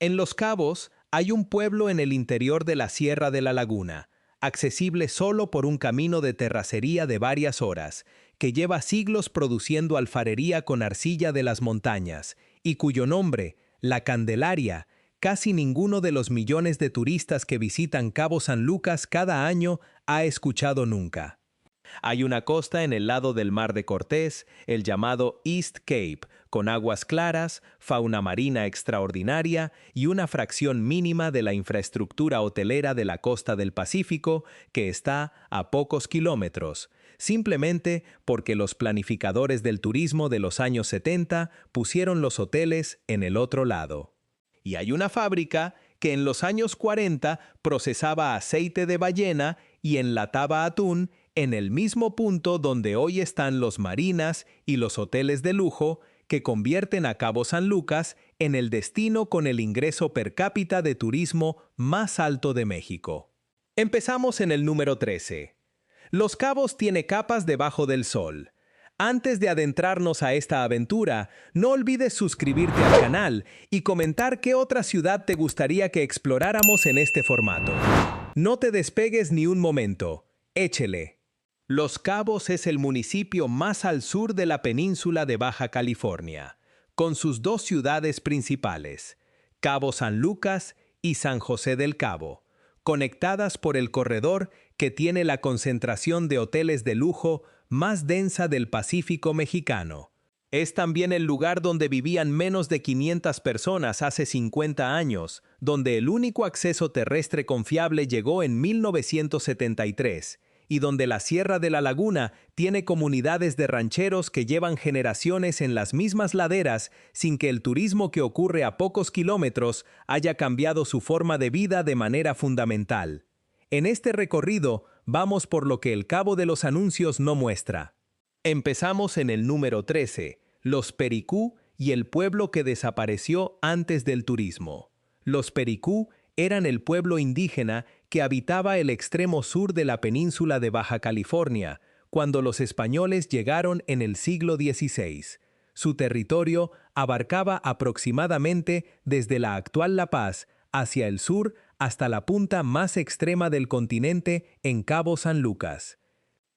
En Los Cabos hay un pueblo en el interior de la Sierra de la Laguna, accesible solo por un camino de terracería de varias horas, que lleva siglos produciendo alfarería con arcilla de las montañas, y cuyo nombre, La Candelaria, casi ninguno de los millones de turistas que visitan Cabo San Lucas cada año ha escuchado nunca. Hay una costa en el lado del Mar de Cortés, el llamado East Cape, con aguas claras, fauna marina extraordinaria y una fracción mínima de la infraestructura hotelera de la costa del Pacífico, que está a pocos kilómetros, simplemente porque los planificadores del turismo de los años 70 pusieron los hoteles en el otro lado. Y hay una fábrica que en los años 40 procesaba aceite de ballena y enlataba atún en el mismo punto donde hoy están los marinas y los hoteles de lujo que convierten a Cabo San Lucas en el destino con el ingreso per cápita de turismo más alto de México. Empezamos en el número 13. Los Cabos tiene capas debajo del sol. Antes de adentrarnos a esta aventura, no olvides suscribirte al canal y comentar qué otra ciudad te gustaría que exploráramos en este formato. No te despegues ni un momento. Échele. Los Cabos es el municipio más al sur de la península de Baja California, con sus dos ciudades principales, Cabo San Lucas y San José del Cabo, conectadas por el corredor que tiene la concentración de hoteles de lujo más densa del Pacífico mexicano. Es también el lugar donde vivían menos de 500 personas hace 50 años, donde el único acceso terrestre confiable llegó en 1973, y donde la Sierra de la Laguna tiene comunidades de rancheros que llevan generaciones en las mismas laderas sin que el turismo que ocurre a pocos kilómetros haya cambiado su forma de vida de manera fundamental. En este recorrido vamos por lo que el Cabo de los Anuncios no muestra. Empezamos en el número 13, los Pericú y el pueblo que desapareció antes del turismo. Los Pericú eran el pueblo indígena que habitaba el extremo sur de la península de Baja California, cuando los españoles llegaron en el siglo XVI. Su territorio abarcaba aproximadamente desde la actual La Paz hacia el sur hasta la punta más extrema del continente en Cabo San Lucas.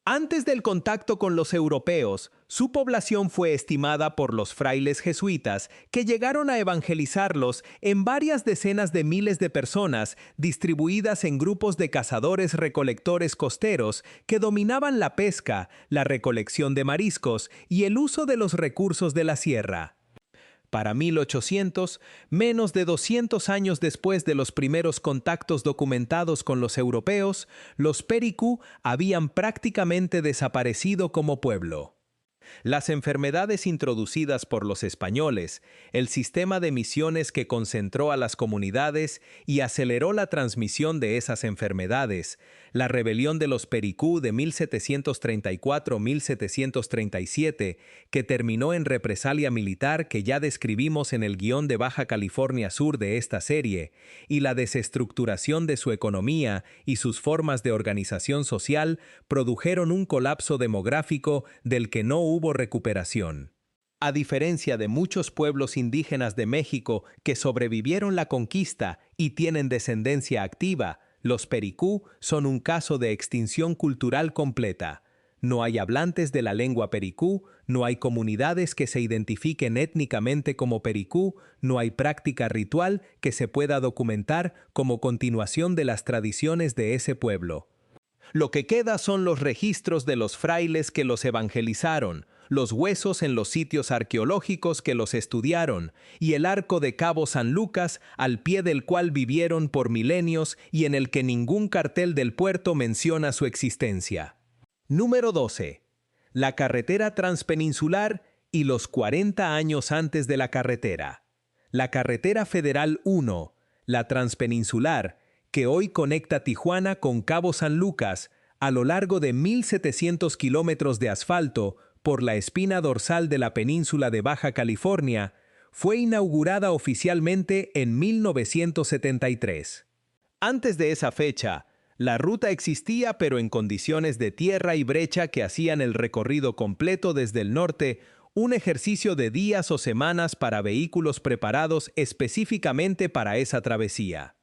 Antes del contacto con los europeos, su población fue estimada por los frailes jesuitas que llegaron a evangelizarlos en varias decenas de miles de personas distribuidas en grupos de cazadores-recolectores costeros que dominaban la pesca, la recolección de mariscos y el uso de los recursos de la sierra. Para 1800, menos de 200 años después de los primeros contactos documentados con los europeos, los Pericú habían prácticamente desaparecido como pueblo. Las enfermedades introducidas por los españoles, el sistema de misiones que concentró a las comunidades y aceleró la transmisión de esas enfermedades, la rebelión de los Pericú de 1734-1737, que terminó en represalia militar que ya describimos en el guión de Baja California Sur de esta serie, y la desestructuración de su economía y sus formas de organización social produjeron un colapso demográfico del que no hubo recuperación. A diferencia de muchos pueblos indígenas de México que sobrevivieron la conquista y tienen descendencia activa, los Pericú son un caso de extinción cultural completa. No hay hablantes de la lengua Pericú, no hay comunidades que se identifiquen étnicamente como Pericú, no hay práctica ritual que se pueda documentar como continuación de las tradiciones de ese pueblo. Lo que queda son los registros de los frailes que los evangelizaron, los huesos en los sitios arqueológicos que los estudiaron, y el arco de Cabo San Lucas, al pie del cual vivieron por milenios y en el que ningún cartel del puerto menciona su existencia. Número 12. La carretera transpeninsular y los 40 años antes de la carretera. La carretera federal 1, la transpeninsular, que hoy conecta Tijuana con Cabo San Lucas, a lo largo de 1.700 kilómetros de asfalto por la espina dorsal de la península de Baja California, fue inaugurada oficialmente en 1973. Antes de esa fecha, la ruta existía pero en condiciones de tierra y brecha que hacían el recorrido completo desde el norte un ejercicio de días o semanas para vehículos preparados específicamente para esa travesía.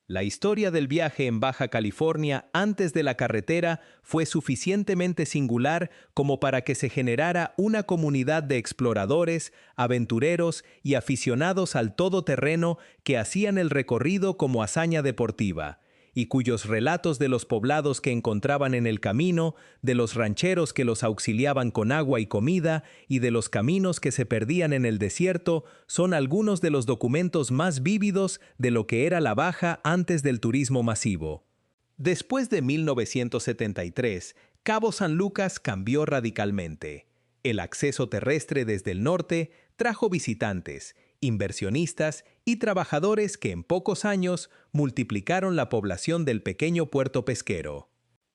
La historia del viaje en Baja California antes de la carretera fue suficientemente singular como para que se generara una comunidad de exploradores, aventureros y aficionados al todoterreno que hacían el recorrido como hazaña deportiva, y cuyos relatos de los poblados que encontraban en el camino, de los rancheros que los auxiliaban con agua y comida, y de los caminos que se perdían en el desierto, son algunos de los documentos más vívidos de lo que era la Baja antes del turismo masivo. Después de 1973, Cabo San Lucas cambió radicalmente. El acceso terrestre desde el norte trajo visitantes, inversionistas y trabajadores que en pocos años multiplicaron la población del pequeño puerto pesquero.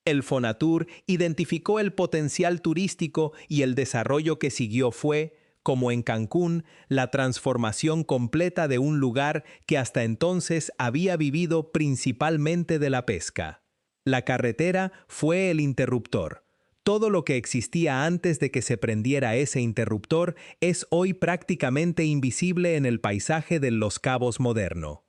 El Fonatur identificó el potencial turístico y el desarrollo que siguió fue, como en Cancún, la transformación completa de un lugar que hasta entonces había vivido principalmente de la pesca. La carretera fue el interruptor. Todo lo que existía antes de que se prendiera ese interruptor es hoy prácticamente invisible en el paisaje de Los Cabos moderno.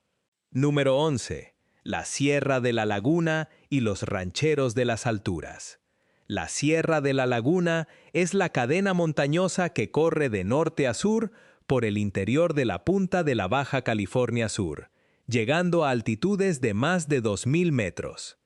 Número 11. La Sierra de la Laguna y los rancheros de las alturas. La Sierra de la Laguna es la cadena montañosa que corre de norte a sur por el interior de la punta de la Baja California Sur, llegando a altitudes de más de 2.000 metros.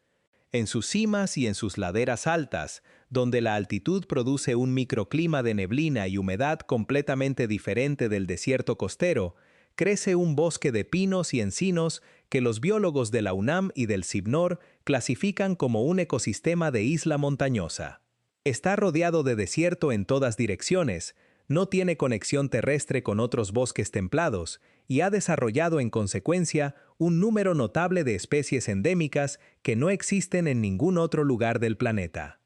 En sus cimas y en sus laderas altas, donde la altitud produce un microclima de neblina y humedad completamente diferente del desierto costero, crece un bosque de pinos y encinos que los biólogos de la UNAM y del CIBNOR clasifican como un ecosistema de isla montañosa. Está rodeado de desierto en todas direcciones, no tiene conexión terrestre con otros bosques templados y ha desarrollado en consecuencia un número notable de especies endémicas que no existen en ningún otro lugar del planeta.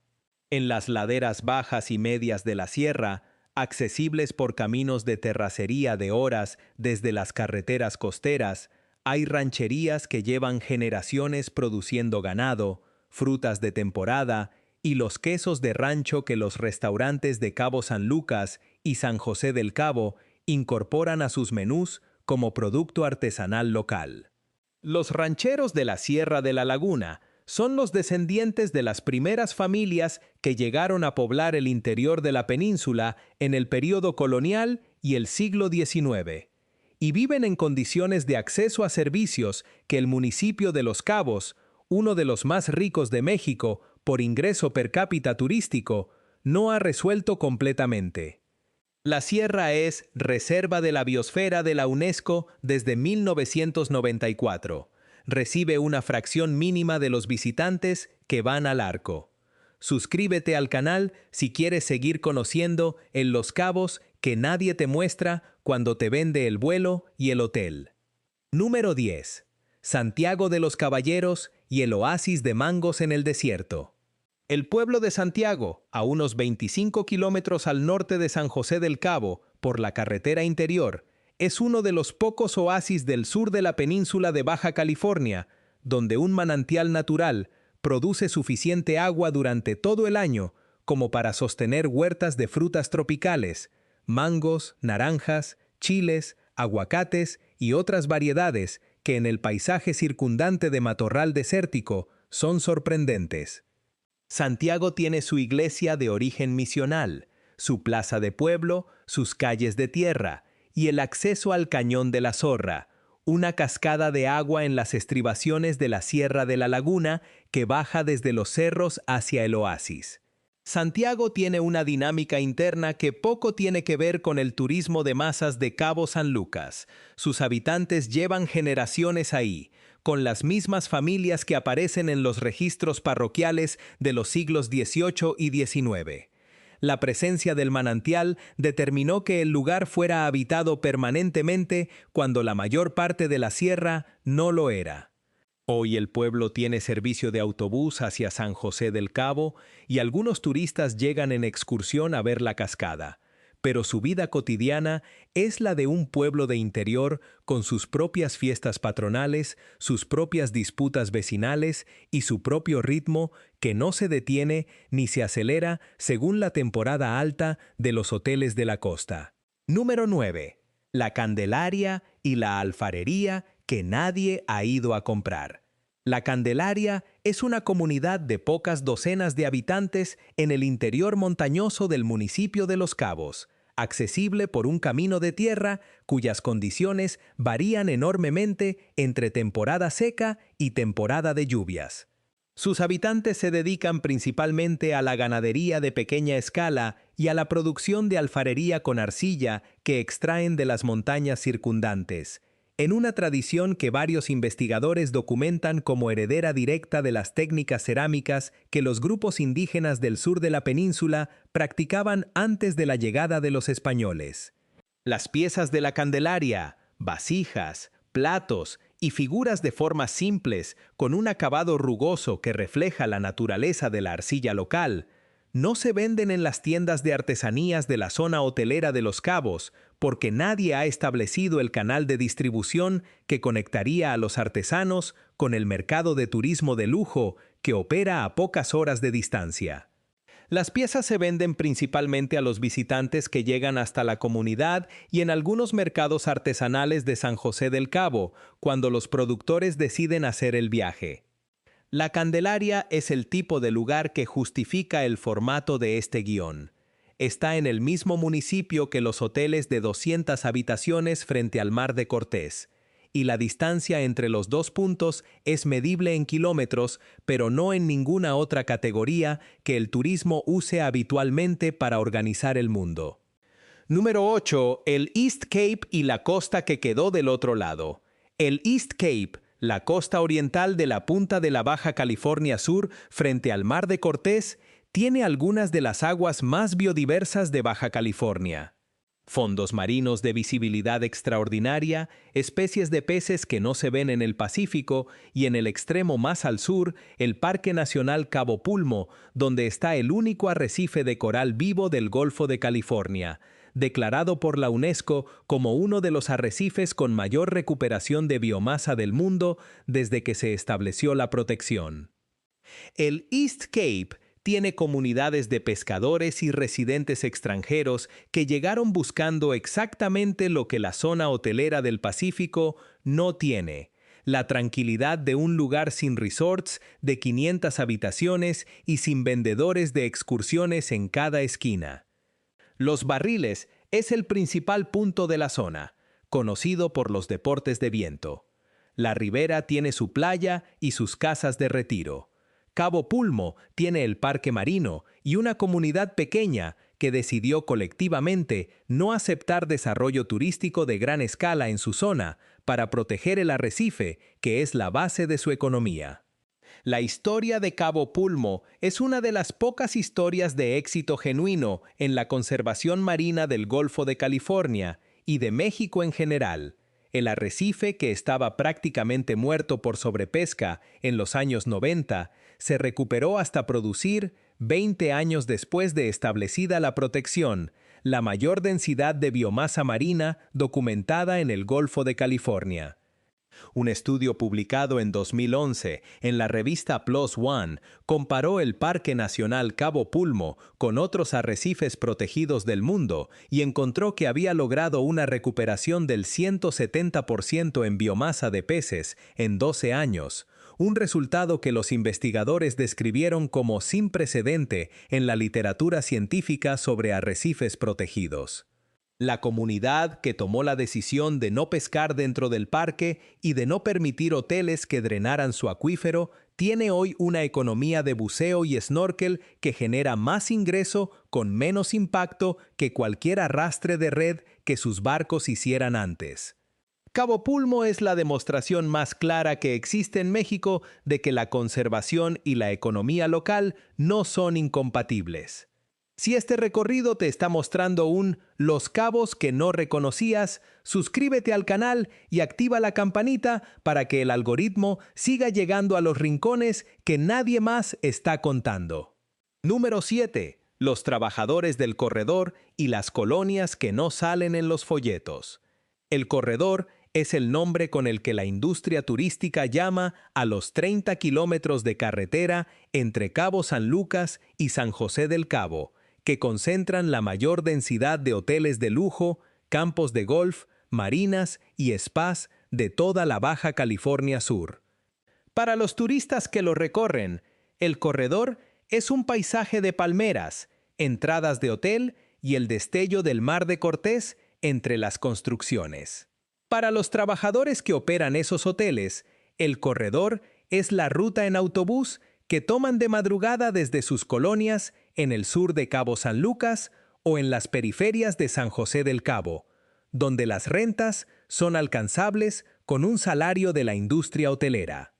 En las laderas bajas y medias de la sierra, accesibles por caminos de terracería de horas desde las carreteras costeras, hay rancherías que llevan generaciones produciendo ganado, frutas de temporada y los quesos de rancho que los restaurantes de Cabo San Lucas y San José del Cabo incorporan a sus menús como producto artesanal local. Los rancheros de la Sierra de la Laguna son los descendientes de las primeras familias que llegaron a poblar el interior de la península en el período colonial y el siglo XIX, y viven en condiciones de acceso a servicios que el municipio de Los Cabos, uno de los más ricos de México por ingreso per cápita turístico, no ha resuelto completamente. La sierra es Reserva de la Biosfera de la UNESCO desde 1994. Recibe una fracción mínima de los visitantes que van al arco. Suscríbete al canal si quieres seguir conociendo en Los Cabos que nadie te muestra cuando te vende el vuelo y el hotel. Número 10. Santiago de los Caballeros y el oasis de mangos en el desierto. El pueblo de Santiago, a unos 25 kilómetros al norte de San José del Cabo, por la carretera interior, es uno de los pocos oasis del sur de la península de Baja California, donde un manantial natural produce suficiente agua durante todo el año como para sostener huertas de frutas tropicales, mangos, naranjas, chiles, aguacates y otras variedades que en el paisaje circundante de matorral desértico son sorprendentes. Santiago tiene su iglesia de origen misional, su plaza de pueblo, sus calles de tierra y el acceso al Cañón de la Zorra, una cascada de agua en las estribaciones de la Sierra de la Laguna que baja desde los cerros hacia el oasis. Santiago tiene una dinámica interna que poco tiene que ver con el turismo de masas de Cabo San Lucas. Sus habitantes llevan generaciones ahí, con las mismas familias que aparecen en los registros parroquiales de los siglos XVIII y XIX. La presencia del manantial determinó que el lugar fuera habitado permanentemente cuando la mayor parte de la sierra no lo era. Hoy el pueblo tiene servicio de autobús hacia San José del Cabo y algunos turistas llegan en excursión a ver la cascada, pero su vida cotidiana es la de un pueblo de interior con sus propias fiestas patronales, sus propias disputas vecinales y su propio ritmo que no se detiene ni se acelera según la temporada alta de los hoteles de la costa. Número 9. La Candelaria y la alfarería que nadie ha ido a comprar. La Candelaria es una comunidad de pocas docenas de habitantes en el interior montañoso del municipio de Los Cabos, accesible por un camino de tierra cuyas condiciones varían enormemente entre temporada seca y temporada de lluvias. Sus habitantes se dedican principalmente a la ganadería de pequeña escala y a la producción de alfarería con arcilla que extraen de las montañas circundantes, en una tradición que varios investigadores documentan como heredera directa de las técnicas cerámicas que los grupos indígenas del sur de la península practicaban antes de la llegada de los españoles. Las piezas de la Candelaria, vasijas, platos y figuras de formas simples con un acabado rugoso que refleja la naturaleza de la arcilla local, no se venden en las tiendas de artesanías de la zona hotelera de Los Cabos porque nadie ha establecido el canal de distribución que conectaría a los artesanos con el mercado de turismo de lujo que opera a pocas horas de distancia. Las piezas se venden principalmente a los visitantes que llegan hasta la comunidad y en algunos mercados artesanales de San José del Cabo, cuando los productores deciden hacer el viaje. La Candelaria es el tipo de lugar que justifica el formato de este guión. Está en el mismo municipio que los hoteles de 200 habitaciones frente al Mar de Cortés, y la distancia entre los dos puntos es medible en kilómetros, pero no en ninguna otra categoría que el turismo use habitualmente para organizar el mundo. Número 8. El East Cape y la costa que quedó del otro lado. El East Cape, la costa oriental de la punta de la Baja California Sur frente al Mar de Cortés, tiene algunas de las aguas más biodiversas de Baja California. Fondos marinos de visibilidad extraordinaria, especies de peces que no se ven en el Pacífico y en el extremo más al sur, el Parque Nacional Cabo Pulmo, donde está el único arrecife de coral vivo del Golfo de California, declarado por la UNESCO como uno de los arrecifes con mayor recuperación de biomasa del mundo desde que se estableció la protección. El East Cape tiene comunidades de pescadores y residentes extranjeros que llegaron buscando exactamente lo que la zona hotelera del Pacífico no tiene: la tranquilidad de un lugar sin resorts, de 500 habitaciones y sin vendedores de excursiones en cada esquina. Los Barriles es el principal punto de la zona, conocido por los deportes de viento. La ribera tiene su playa y sus casas de retiro. Cabo Pulmo tiene el parque marino y una comunidad pequeña que decidió colectivamente no aceptar desarrollo turístico de gran escala en su zona para proteger el arrecife, que es la base de su economía. La historia de Cabo Pulmo es una de las pocas historias de éxito genuino en la conservación marina del Golfo de California y de México en general. El arrecife, que estaba prácticamente muerto por sobrepesca en los años 90, se recuperó hasta producir, 20 años después de establecida la protección, la mayor densidad de biomasa marina documentada en el Golfo de California. Un estudio publicado en 2011 en la revista PLOS ONE comparó el Parque Nacional Cabo Pulmo con otros arrecifes protegidos del mundo y encontró que había logrado una recuperación del 170% en biomasa de peces en 12 años, un resultado que los investigadores describieron como sin precedente en la literatura científica sobre arrecifes protegidos. La comunidad que tomó la decisión de no pescar dentro del parque y de no permitir hoteles que drenaran su acuífero tiene hoy una economía de buceo y snorkel que genera más ingreso con menos impacto que cualquier arrastre de red que sus barcos hicieran antes. Cabo Pulmo es la demostración más clara que existe en México de que la conservación y la economía local no son incompatibles. Si este recorrido te está mostrando un Los Cabos que no reconocías, suscríbete al canal y activa la campanita para que el algoritmo siga llegando a los rincones que nadie más está contando. Número 7. los trabajadores del corredor y las colonias que no salen en los folletos. El corredor es el nombre con el que la industria turística llama a los 30 kilómetros de carretera entre Cabo San Lucas y San José del Cabo, que concentran la mayor densidad de hoteles de lujo, campos de golf, marinas y spas de toda la Baja California Sur. Para los turistas que lo recorren, el corredor es un paisaje de palmeras, entradas de hotel y el destello del Mar de Cortés entre las construcciones. Para los trabajadores que operan esos hoteles, el corredor es la ruta en autobús que toman de madrugada desde sus colonias en el sur de Cabo San Lucas o en las periferias de San José del Cabo, donde las rentas son alcanzables con un salario de la industria hotelera.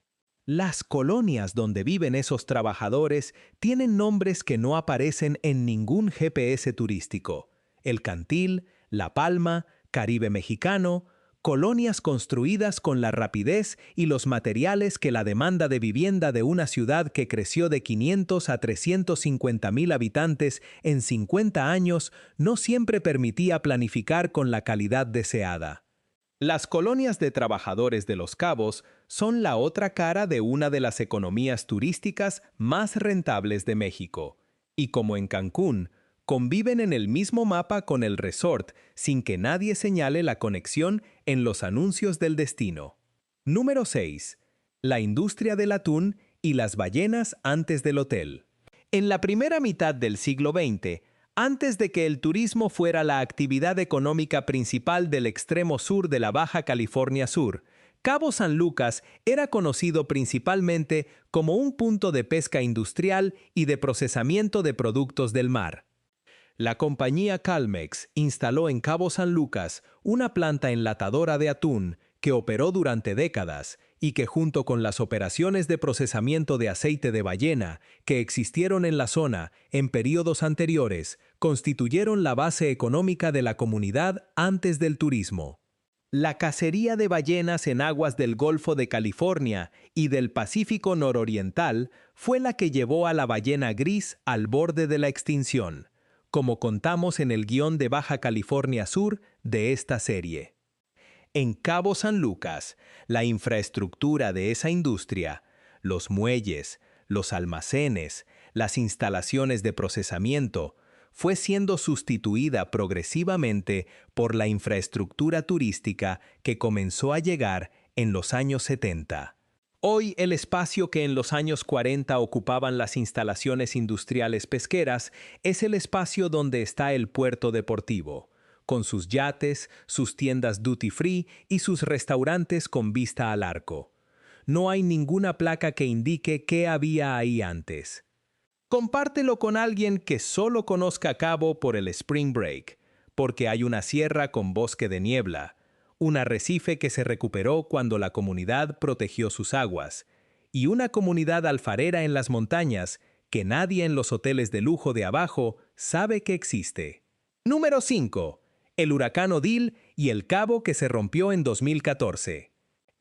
Las colonias donde viven esos trabajadores tienen nombres que no aparecen en ningún GPS turístico: El Cantil, La Palma, Caribe Mexicano, colonias construidas con la rapidez y los materiales que la demanda de vivienda de una ciudad que creció de 500 a 350,000 habitantes en 50 años no siempre permitía planificar con la calidad deseada. Las colonias de trabajadores de Los Cabos son la otra cara de una de las economías turísticas más rentables de México, y como en Cancún, conviven en el mismo mapa con el resort sin que nadie señale la conexión en los anuncios del destino. Número 6. La industria del atún y las ballenas antes del hotel. En la primera mitad del siglo XX, antes de que el turismo fuera la actividad económica principal del extremo sur de la Baja California Sur, Cabo San Lucas era conocido principalmente como un punto de pesca industrial y de procesamiento de productos del mar. La compañía Calmex instaló en Cabo San Lucas una planta enlatadora de atún que operó durante décadas y que, junto con las operaciones de procesamiento de aceite de ballena que existieron en la zona en períodos anteriores, constituyeron la base económica de la comunidad antes del turismo. La cacería de ballenas en aguas del Golfo de California y del Pacífico nororiental fue la que llevó a la ballena gris al borde de la extinción, como contamos en el guión de Baja California Sur de esta serie. En Cabo San Lucas, la infraestructura de esa industria, los muelles, los almacenes, las instalaciones de procesamiento, fue siendo sustituida progresivamente por la infraestructura turística que comenzó a llegar en los años 70. Hoy, el espacio que en los años 40 ocupaban las instalaciones industriales pesqueras es el espacio donde está el puerto deportivo, con sus yates, sus tiendas duty free y sus restaurantes con vista al arco. No hay ninguna placa que indique qué había ahí antes. Compártelo con alguien que solo conozca Cabo por el Spring Break, porque hay una sierra con bosque de niebla, un arrecife que se recuperó cuando la comunidad protegió sus aguas, y una comunidad alfarera en las montañas que nadie en los hoteles de lujo de abajo sabe que existe. Número 5. El huracán Odile y el cabo que se rompió en 2014.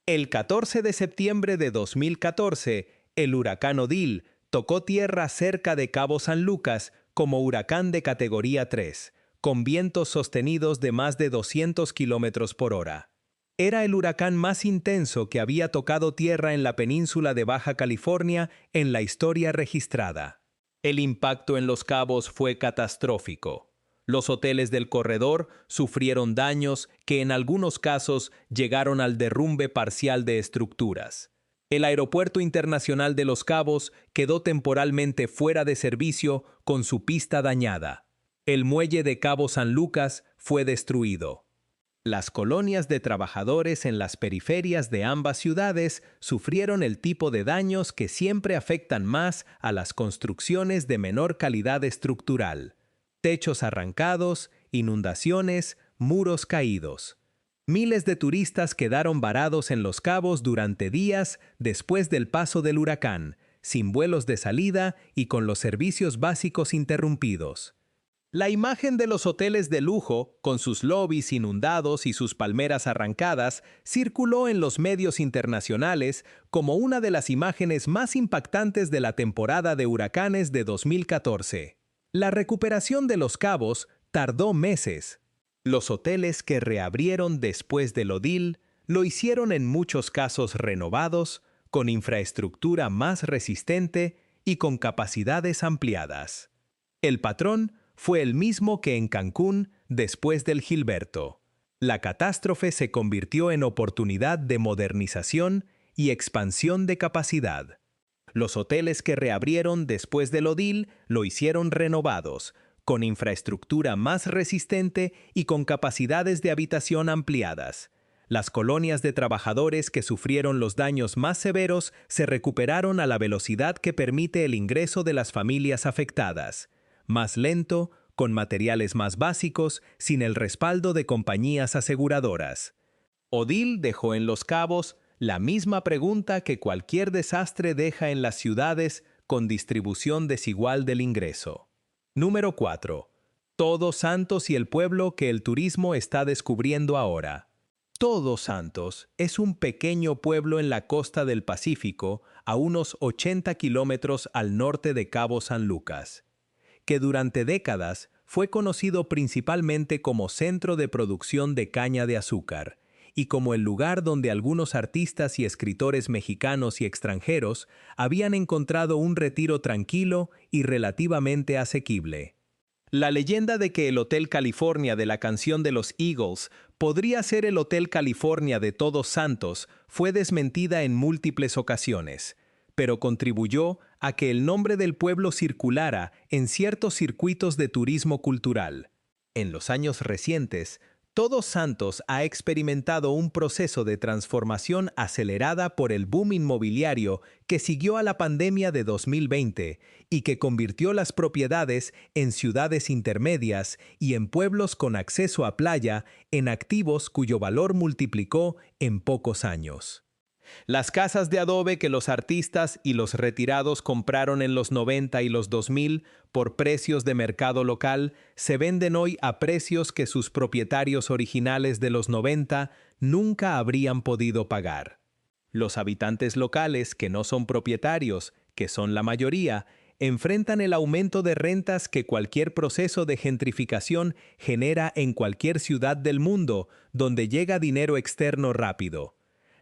El 14 de septiembre de 2014, el huracán Odile tocó tierra cerca de Cabo San Lucas como huracán de categoría 3, con vientos sostenidos de más de 200 kilómetros por hora. Era el huracán más intenso que había tocado tierra en la península de Baja California en la historia registrada. El impacto en Los Cabos fue catastrófico. Los hoteles del corredor sufrieron daños que en algunos casos llegaron al derrumbe parcial de estructuras. El Aeropuerto Internacional de Los Cabos quedó temporalmente fuera de servicio con su pista dañada. El muelle de Cabo San Lucas fue destruido. Las colonias de trabajadores en las periferias de ambas ciudades sufrieron el tipo de daños que siempre afectan más a las construcciones de menor calidad estructural: techos arrancados, inundaciones, muros caídos. Miles de turistas quedaron varados en Los Cabos durante días después del paso del huracán, sin vuelos de salida y con los servicios básicos interrumpidos. La imagen de los hoteles de lujo, con sus lobbies inundados y sus palmeras arrancadas, circuló en los medios internacionales como una de las imágenes más impactantes de la temporada de huracanes de 2014. La recuperación de Los Cabos tardó meses. Los hoteles que reabrieron después del Odil lo hicieron en muchos casos renovados, con infraestructura más resistente y con capacidades ampliadas. El patrón fue el mismo que en Cancún después del Gilberto. La catástrofe se convirtió en oportunidad de modernización y expansión de capacidad. Los hoteles que reabrieron después del Odil lo hicieron renovados, con infraestructura más resistente y con capacidades de habitación ampliadas. Las colonias de trabajadores que sufrieron los daños más severos se recuperaron a la velocidad que permite el ingreso de las familias afectadas. Más lento, con materiales más básicos, sin el respaldo de compañías aseguradoras. Odil dejó en Los Cabos la misma pregunta que cualquier desastre deja en las ciudades con distribución desigual del ingreso. Número 4. Todos Santos y el pueblo que el turismo está descubriendo ahora. Todos Santos es un pequeño pueblo en la costa del Pacífico, a unos 80 kilómetros al norte de Cabo San Lucas, que durante décadas fue conocido principalmente como centro de producción de caña de azúcar y como el lugar donde algunos artistas y escritores mexicanos y extranjeros habían encontrado un retiro tranquilo y relativamente asequible. La leyenda de que el Hotel California de la canción de los Eagles podría ser el Hotel California de Todos Santos fue desmentida en múltiples ocasiones, pero contribuyó a que el nombre del pueblo circulara en ciertos circuitos de turismo cultural. En los años recientes, Todos Santos ha experimentado un proceso de transformación acelerada por el boom inmobiliario que siguió a la pandemia de 2020 y que convirtió las propiedades en ciudades intermedias y en pueblos con acceso a playa en activos cuyo valor multiplicó en pocos años. Las casas de adobe que los artistas y los retirados compraron en los 90 y los 2000 por precios de mercado local se venden hoy a precios que sus propietarios originales de los 90 nunca habrían podido pagar. Los habitantes locales que no son propietarios, que son la mayoría, enfrentan el aumento de rentas que cualquier proceso de gentrificación genera en cualquier ciudad del mundo donde llega dinero externo rápido.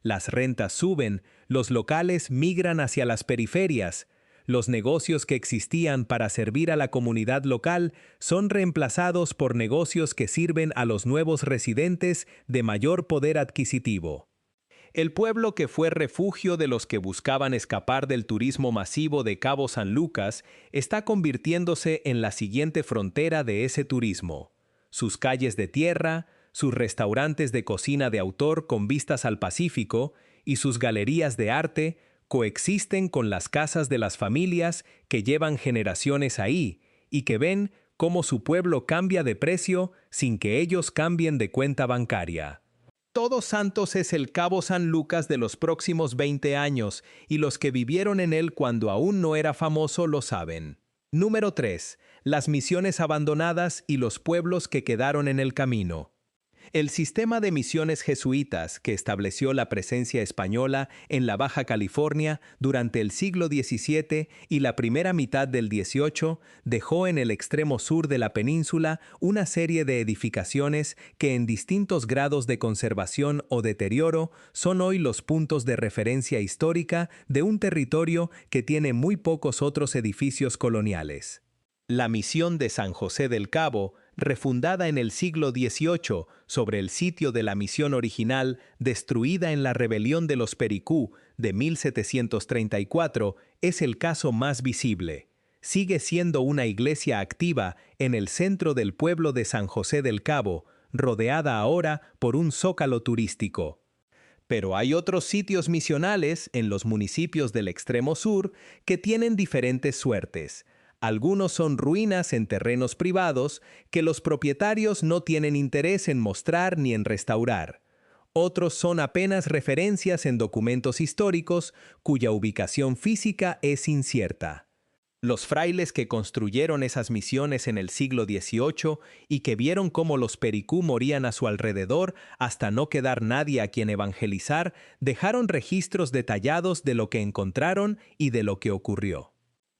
Las rentas suben, los locales migran hacia las periferias, los negocios que existían para servir a la comunidad local son reemplazados por negocios que sirven a los nuevos residentes de mayor poder adquisitivo. El pueblo que fue refugio de los que buscaban escapar del turismo masivo de Cabo San Lucas está convirtiéndose en la siguiente frontera de ese turismo. Sus calles de tierra, sus restaurantes de cocina de autor con vistas al Pacífico y sus galerías de arte coexisten con las casas de las familias que llevan generaciones ahí y que ven cómo su pueblo cambia de precio sin que ellos cambien de cuenta bancaria. Todos Santos es el Cabo San Lucas de los próximos 20 años y los que vivieron en él cuando aún no era famoso lo saben. Número 3. Las misiones abandonadas y los pueblos que quedaron en el camino. El sistema de misiones jesuitas que estableció la presencia española en la Baja California durante el siglo XVII y la primera mitad del XVIII dejó en el extremo sur de la península una serie de edificaciones que en distintos grados de conservación o deterioro son hoy los puntos de referencia histórica de un territorio que tiene muy pocos otros edificios coloniales. La misión de San José del Cabo, refundada en el siglo XVIII sobre el sitio de la misión original destruida en la rebelión de los Pericú de 1734, es el caso más visible. Sigue siendo una iglesia activa en el centro del pueblo de San José del Cabo, rodeada ahora por un zócalo turístico. Pero hay otros sitios misionales en los municipios del extremo sur que tienen diferentes suertes. Algunos son ruinas en terrenos privados que los propietarios no tienen interés en mostrar ni en restaurar. Otros son apenas referencias en documentos históricos cuya ubicación física es incierta. Los frailes que construyeron esas misiones en el siglo XVIII y que vieron cómo los Pericú morían a su alrededor hasta no quedar nadie a quien evangelizar, dejaron registros detallados de lo que encontraron y de lo que ocurrió.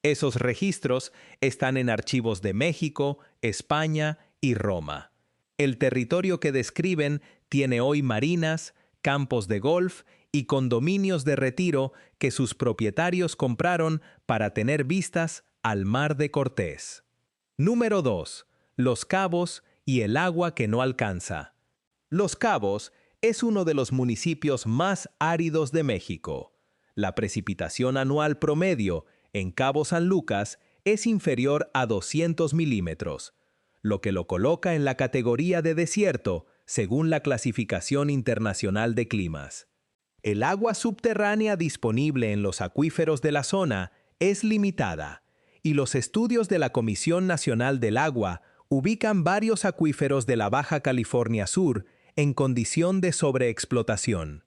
Esos registros están en archivos de México, España y Roma. El territorio que describen tiene hoy marinas, campos de golf y condominios de retiro que sus propietarios compraron para tener vistas al Mar de Cortés. Número 2. Los Cabos y el agua que no alcanza. Los Cabos es uno de los municipios más áridos de México. La precipitación anual promedio en Cabo San Lucas es inferior a 200 milímetros, lo que lo coloca en la categoría de desierto según la Clasificación Internacional de Climas. El agua subterránea disponible en los acuíferos de la zona es limitada, y los estudios de la Comisión Nacional del Agua ubican varios acuíferos de la Baja California Sur en condición de sobreexplotación.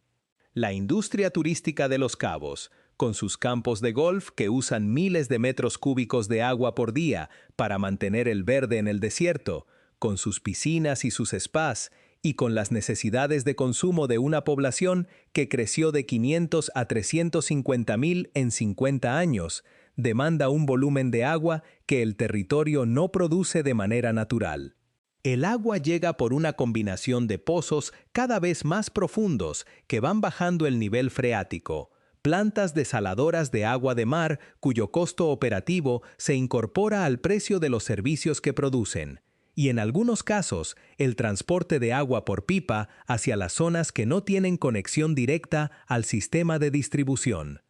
La industria turística de Los Cabos, con sus campos de golf que usan miles de metros cúbicos de agua por día para mantener el verde en el desierto, con sus piscinas y sus spas, y con las necesidades de consumo de una población que creció de 500 a 350,000 en 50 años, demanda un volumen de agua que el territorio no produce de manera natural. El agua llega por una combinación de pozos cada vez más profundos que van bajando el nivel freático, plantas desaladoras de agua de mar cuyo costo operativo se incorpora al precio de los servicios que producen, y en algunos casos el transporte de agua por pipa hacia las zonas que no tienen conexión directa al sistema de distribución.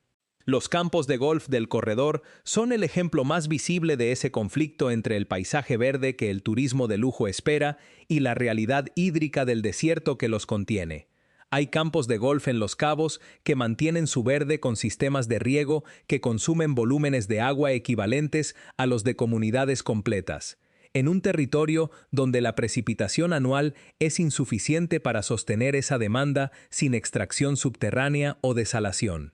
Los campos de golf del corredor son el ejemplo más visible de ese conflicto entre el paisaje verde que el turismo de lujo espera y la realidad hídrica del desierto que los contiene. Hay campos de golf en Los Cabos que mantienen su verde con sistemas de riego que consumen volúmenes de agua equivalentes a los de comunidades completas, en un territorio donde la precipitación anual es insuficiente para sostener esa demanda sin extracción subterránea o desalación.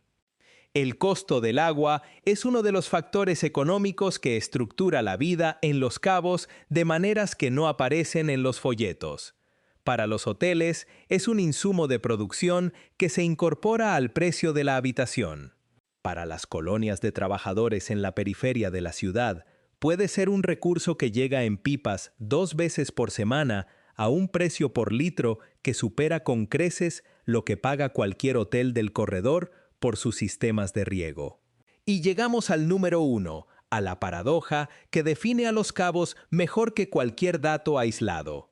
El costo del agua es uno de los factores económicos que estructura la vida en Los Cabos de maneras que no aparecen en los folletos. Para los hoteles es un insumo de producción que se incorpora al precio de la habitación. Para las colonias de trabajadores en la periferia de la ciudad, puede ser un recurso que llega en pipas 2 veces por semana a un precio por litro que supera con creces lo que paga cualquier hotel del corredor por sus sistemas de riego. Y llegamos al número 1, a la paradoja que define a Los Cabos mejor que cualquier dato aislado: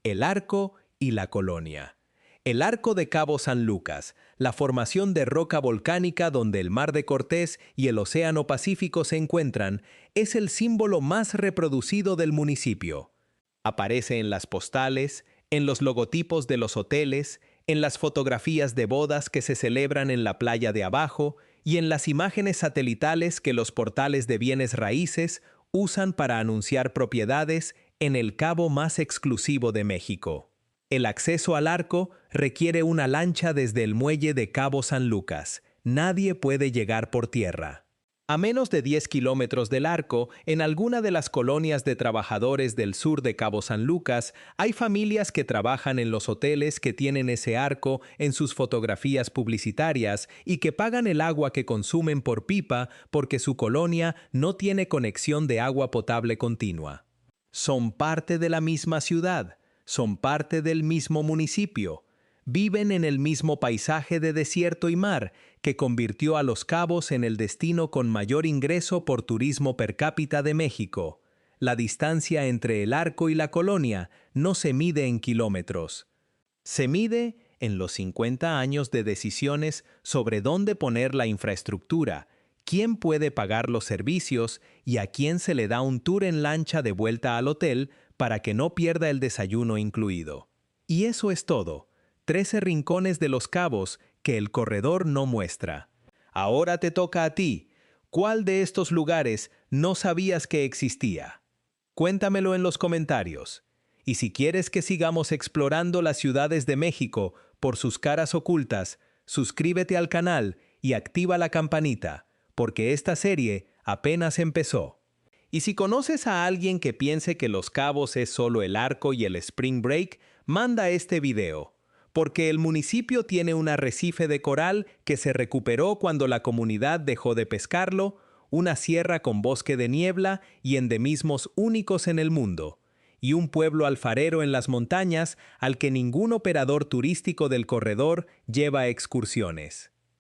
el arco y la colonia. El arco de Cabo San Lucas, la formación de roca volcánica donde el Mar de Cortés y el Océano Pacífico se encuentran, es el símbolo más reproducido del municipio. Aparece en las postales, en los logotipos de los hoteles, en las fotografías de bodas que se celebran en la playa de abajo y en las imágenes satelitales que los portales de bienes raíces usan para anunciar propiedades en el cabo más exclusivo de México. El acceso al arco requiere una lancha desde el muelle de Cabo San Lucas. Nadie puede llegar por tierra. A menos de 10 kilómetros del arco, en alguna de las colonias de trabajadores del sur de Cabo San Lucas, hay familias que trabajan en los hoteles que tienen ese arco en sus fotografías publicitarias y que pagan el agua que consumen por pipa porque su colonia no tiene conexión de agua potable continua. Son parte de la misma ciudad, son parte del mismo municipio. Viven en el mismo paisaje de desierto y mar que convirtió a Los Cabos en el destino con mayor ingreso por turismo per cápita de México. La distancia entre el arco y la colonia no se mide en kilómetros. Se mide en los 50 años de decisiones sobre dónde poner la infraestructura, quién puede pagar los servicios y a quién se le da un tour en lancha de vuelta al hotel para que no pierda el desayuno incluido. Y eso es todo. 13 rincones de Los Cabos que el corredor no muestra. Ahora te toca a ti. ¿Cuál de estos lugares no sabías que existía? Cuéntamelo en los comentarios. Y si quieres que sigamos explorando las ciudades de México por sus caras ocultas, suscríbete al canal y activa la campanita, porque esta serie apenas empezó. Y si conoces a alguien que piense que Los Cabos es solo el arco y el Spring Break, manda este video. Porque el municipio tiene un arrecife de coral que se recuperó cuando la comunidad dejó de pescarlo, una sierra con bosque de niebla y endemismos únicos en el mundo, y un pueblo alfarero en las montañas al que ningún operador turístico del corredor lleva excursiones.